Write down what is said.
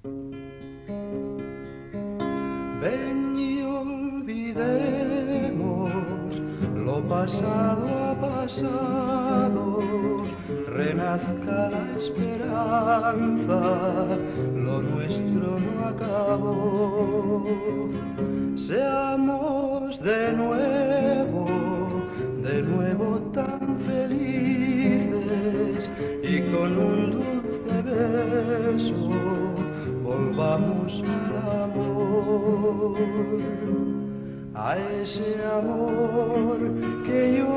Ven y olvidemos lo pasado ha pasado, renazca la esperanza, lo nuestro no acabó. Seamos de nuevo tan felices y con un dulce beso volvamos al amor, a ese amor que yo